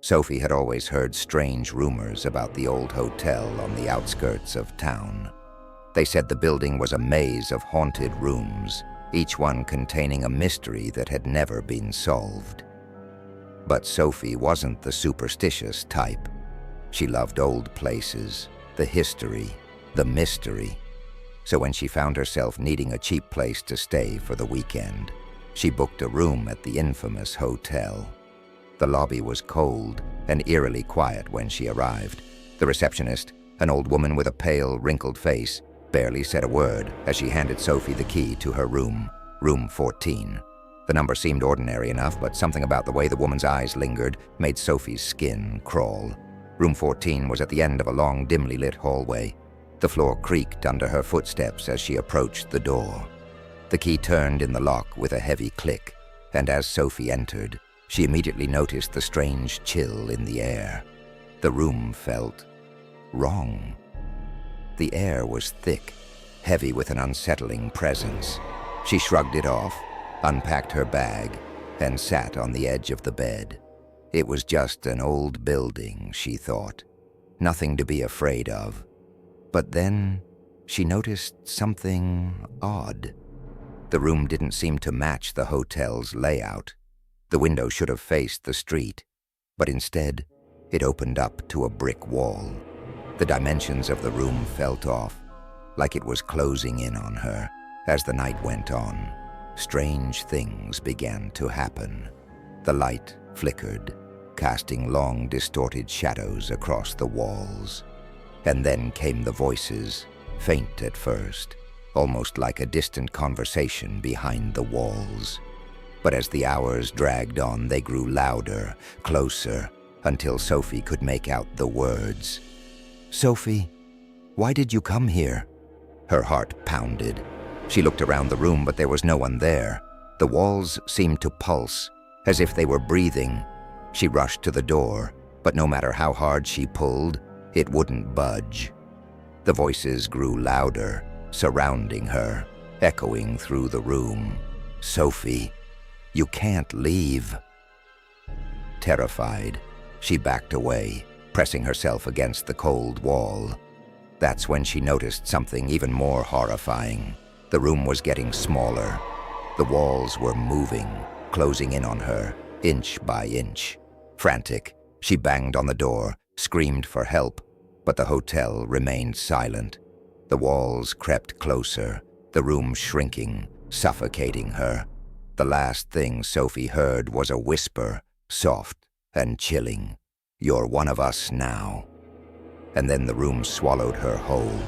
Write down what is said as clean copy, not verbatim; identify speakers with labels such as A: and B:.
A: Sophie had always heard strange rumors about the old hotel on the outskirts of town. They said the building was a maze of haunted rooms, each one containing a mystery that had never been solved. But Sophie wasn't the superstitious type. She loved old places, the history, the mystery. So when she found herself needing a cheap place to stay for the weekend, she booked a room at the infamous hotel. The lobby was cold and eerily quiet when she arrived. The receptionist, an old woman with a pale, wrinkled face, barely said a word as she handed Sophie the key to her room, room 14. The number seemed ordinary enough, but something about the way the woman's eyes lingered made Sophie's skin crawl. Room 14 was at the end of a long, dimly lit hallway. The floor creaked under her footsteps as she approached the door. The key turned in the lock with a heavy click, and as Sophie entered, she immediately noticed the strange chill in the air. The room felt wrong. The air was thick, heavy with an unsettling presence. She shrugged it off, unpacked her bag, and sat on the edge of the bed. It was just an old building, she thought. Nothing to be afraid of. But then she noticed something odd. The room didn't seem to match the hotel's layout. The window should have faced the street, but instead, it opened up to a brick wall. The dimensions of the room felt off, like it was closing in on her. As the night went on, strange things began to happen. The light flickered, casting long, distorted shadows across the walls. And then came the voices, faint at first, almost like a distant conversation behind the walls. But as the hours dragged on, they grew louder, closer, until Sophie could make out the words. "Sophie, why did you come here?" Her heart pounded. She looked around the room, but there was no one there. The walls seemed to pulse, as if they were breathing. She rushed to the door, but no matter how hard she pulled, it wouldn't budge. The voices grew louder, surrounding her, echoing through the room. "Sophie, you can't leave." Terrified, she backed away, pressing herself against the cold wall. That's when she noticed something even more horrifying. The room was getting smaller. The walls were moving, closing in on her, inch by inch. Frantic, she banged on the door, screamed for help, but the hotel remained silent. The walls crept closer, the room shrinking, suffocating her. The last thing Sophie heard was a whisper, soft and chilling. "You're one of us now." And then the room swallowed her whole.